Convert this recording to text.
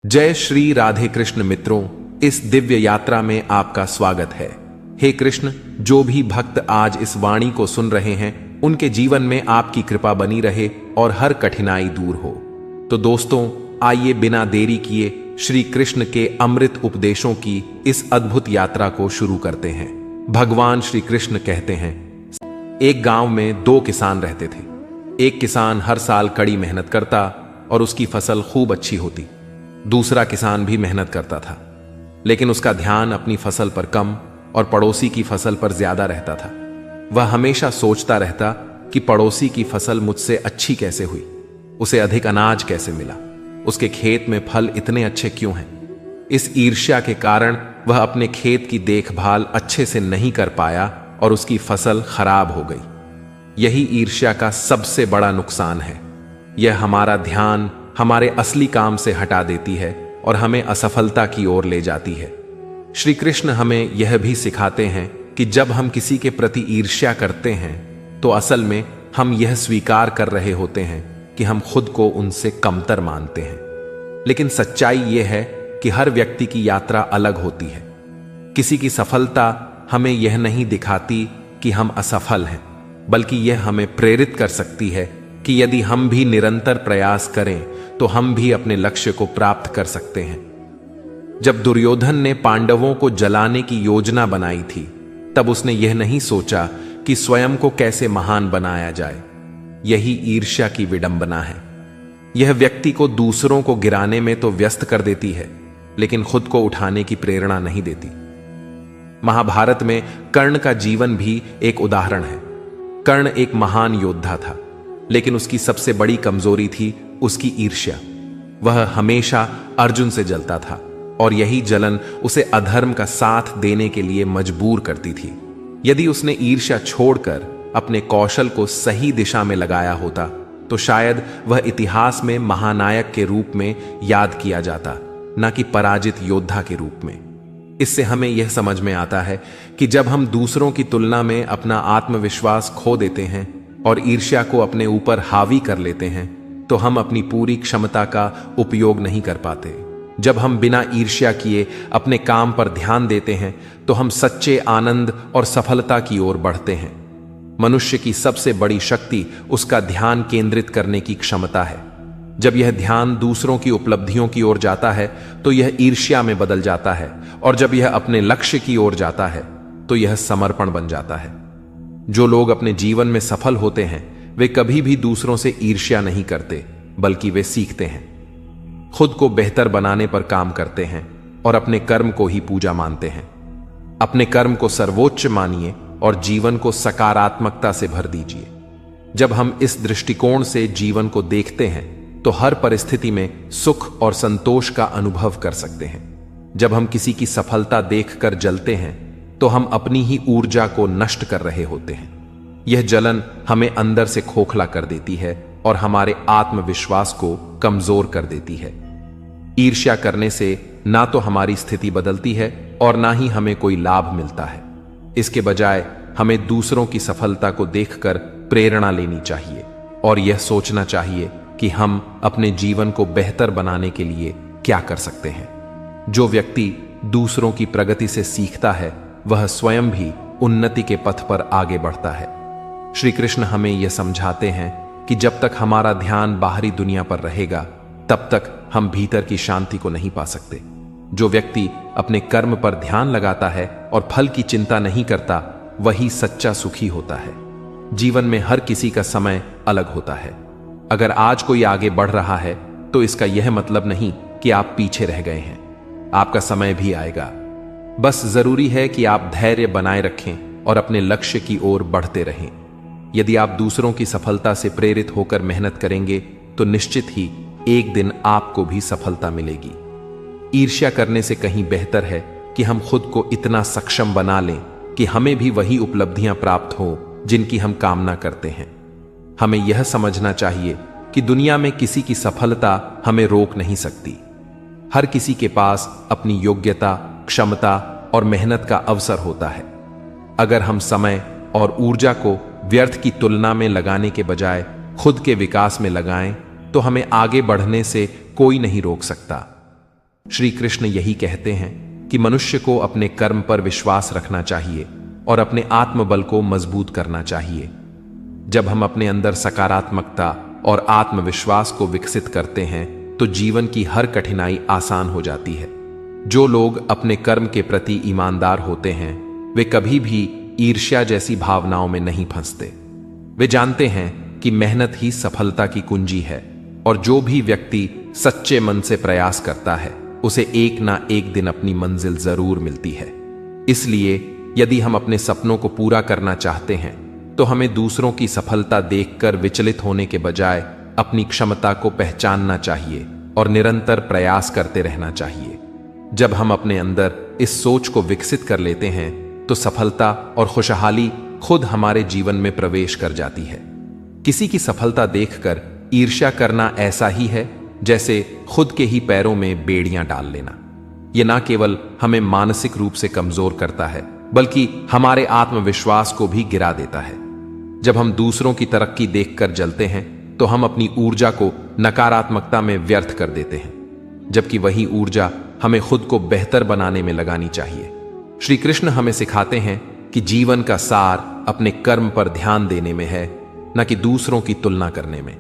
जय श्री राधे कृष्ण मित्रों, इस दिव्य यात्रा में आपका स्वागत है। हे कृष्ण, जो भी भक्त आज इस वाणी को सुन रहे हैं उनके जीवन में आपकी कृपा बनी रहे और हर कठिनाई दूर हो। तो दोस्तों, आइए बिना देरी किए श्री कृष्ण के अमृत उपदेशों की इस अद्भुत यात्रा को शुरू करते हैं। भगवान श्री कृष्ण कहते हैं, एक गांव में दो किसान रहते थे। एक किसान हर साल कड़ी मेहनत करता और उसकी फसल खूब अच्छी होती। दूसरा किसान भी मेहनत करता था, लेकिन उसका ध्यान अपनी फसल पर कम और पड़ोसी की फसल पर ज्यादा रहता था। वह हमेशा सोचता रहता कि पड़ोसी की फसल मुझसे अच्छी कैसे हुई, उसे अधिक अनाज कैसे मिला, उसके खेत में फल इतने अच्छे क्यों हैं। इस ईर्ष्या के कारण वह अपने खेत की देखभाल अच्छे से नहीं कर पाया और उसकी फसल खराब हो गई। यही ईर्ष्या का सबसे बड़ा नुकसान है। यह हमारा ध्यान हमारे असली काम से हटा देती है और हमें असफलता की ओर ले जाती है। श्री कृष्ण हमें यह भी सिखाते हैं कि जब हम किसी के प्रति ईर्ष्या करते हैं तो असल में हम यह स्वीकार कर रहे होते हैं कि हम खुद को उनसे कमतर मानते हैं। लेकिन सच्चाई यह है कि हर व्यक्ति की यात्रा अलग होती है। किसी की सफलता हमें यह नहीं दिखाती कि हम असफल हैं, बल्कि यह हमें प्रेरित कर सकती है कि यदि हम भी निरंतर प्रयास करें तो हम भी अपने लक्ष्य को प्राप्त कर सकते हैं। जब दुर्योधन ने पांडवों को जलाने की योजना बनाई थी, तब उसने यह नहीं सोचा कि स्वयं को कैसे महान बनाया जाए। यही ईर्ष्या की विडंबना है। यह व्यक्ति को दूसरों को गिराने में तो व्यस्त कर देती है, लेकिन खुद को उठाने की प्रेरणा नहीं देती। महाभारत में कर्ण का जीवन भी एक उदाहरण है। कर्ण एक महान योद्धा था, लेकिन उसकी सबसे बड़ी कमजोरी थी उसकी ईर्ष्या। वह हमेशा अर्जुन से जलता था और यही जलन उसे अधर्म का साथ देने के लिए मजबूर करती थी। यदि उसने ईर्ष्या छोड़कर अपने कौशल को सही दिशा में लगाया होता तो शायद वह इतिहास में महानायक के रूप में याद किया जाता, न कि पराजित योद्धा के रूप में। इससे हमें यह समझ में आता है कि जब हम दूसरों की तुलना में अपना आत्मविश्वास खो देते हैं और ईर्ष्या को अपने ऊपर हावी कर लेते हैं तो हम अपनी पूरी क्षमता का उपयोग नहीं कर पाते। जब हम बिना ईर्ष्या किए अपने काम पर ध्यान देते हैं तो हम सच्चे आनंद और सफलता की ओर बढ़ते हैं। मनुष्य की सबसे बड़ी शक्ति उसका ध्यान केंद्रित करने की क्षमता है। जब यह ध्यान दूसरों की उपलब्धियों की ओर जाता है तो यह ईर्ष्या में बदल जाता है, और जब यह अपने लक्ष्य की ओर जाता है तो यह समर्पण बन जाता है। जो लोग अपने जीवन में सफल होते हैं वे कभी भी दूसरों से ईर्ष्या नहीं करते, बल्कि वे सीखते हैं, खुद को बेहतर बनाने पर काम करते हैं और अपने कर्म को ही पूजा मानते हैं। अपने कर्म को सर्वोच्च मानिए और जीवन को सकारात्मकता से भर दीजिए। जब हम इस दृष्टिकोण से जीवन को देखते हैं तो हर परिस्थिति में सुख और संतोष का अनुभव कर सकते हैं। जब हम किसी की सफलता देखकर जलते हैं तो हम अपनी ही ऊर्जा को नष्ट कर रहे होते हैं। यह जलन हमें अंदर से खोखला कर देती है और हमारे आत्मविश्वास को कमजोर कर देती है। ईर्ष्या करने से ना तो हमारी स्थिति बदलती है और ना ही हमें कोई लाभ मिलता है। इसके बजाय हमें दूसरों की सफलता को देखकर प्रेरणा लेनी चाहिए और यह सोचना चाहिए कि हम अपने जीवन को बेहतर बनाने के लिए क्या कर सकते हैं। जो व्यक्ति दूसरों की प्रगति से सीखता है वह स्वयं भी उन्नति के पथ पर आगे बढ़ता है। श्री कृष्ण हमें यह समझाते हैं कि जब तक हमारा ध्यान बाहरी दुनिया पर रहेगा तब तक हम भीतर की शांति को नहीं पा सकते। जो व्यक्ति अपने कर्म पर ध्यान लगाता है और फल की चिंता नहीं करता, वही सच्चा सुखी होता है। जीवन में हर किसी का समय अलग होता है। अगर आज कोई आगे बढ़ रहा है तो इसका यह मतलब नहीं कि आप पीछे रह गए हैं। आपका समय भी आएगा। बस जरूरी है कि आप धैर्य बनाए रखें और अपने लक्ष्य की ओर बढ़ते रहें। यदि आप दूसरों की सफलता से प्रेरित होकर मेहनत करेंगे तो निश्चित ही एक दिन आपको भी सफलता मिलेगी। ईर्ष्या करने से कहीं बेहतर है कि हम खुद को इतना सक्षम बना लें कि हमें भी वही उपलब्धियां प्राप्त हो जिनकी हम कामना करते हैं। हमें यह समझना चाहिए कि दुनिया में किसी की सफलता हमें रोक नहीं सकती। हर किसी के पास अपनी योग्यता, क्षमता और मेहनत का अवसर होता है। अगर हम समय और ऊर्जा को व्यर्थ की तुलना में लगाने के बजाय खुद के विकास में लगाएं तो हमें आगे बढ़ने से कोई नहीं रोक सकता। श्री कृष्ण यही कहते हैं कि मनुष्य को अपने कर्म पर विश्वास रखना चाहिए और अपने आत्मबल को मजबूत करना चाहिए। जब हम अपने अंदर सकारात्मकता और आत्मविश्वास को विकसित करते हैं तो जीवन की हर कठिनाई आसान हो जाती है। जो लोग अपने कर्म के प्रति ईमानदार होते हैं वे कभी भी ईर्ष्या जैसी भावनाओं में नहीं फंसते। वे जानते हैं कि मेहनत ही सफलता की कुंजी है और जो भी व्यक्ति सच्चे मन से प्रयास करता है उसे एक ना एक दिन अपनी मंजिल जरूर मिलती है। इसलिए यदि हम अपने सपनों को पूरा करना चाहते हैं तो हमें दूसरों की सफलता देखकर विचलित होने के बजाय अपनी क्षमता को पहचानना चाहिए और निरंतर प्रयास करते रहना चाहिए। जब हम अपने अंदर इस सोच को विकसित कर लेते हैं तो सफलता और खुशहाली खुद हमारे जीवन में प्रवेश कर जाती है। किसी की सफलता देखकर ईर्ष्या करना ऐसा ही है जैसे खुद के ही पैरों में बेड़ियां डाल लेना। यह ना केवल हमें मानसिक रूप से कमजोर करता है बल्कि हमारे आत्मविश्वास को भी गिरा देता है। जब हम दूसरों की तरक्की देखकर जलते हैं तो हम अपनी ऊर्जा को नकारात्मकता में व्यर्थ कर देते हैं, जबकि वही ऊर्जा हमें खुद को बेहतर बनाने में लगानी चाहिए। श्री कृष्ण हमें सिखाते हैं कि जीवन का सार अपने कर्म पर ध्यान देने में है, न कि दूसरों की तुलना करने में।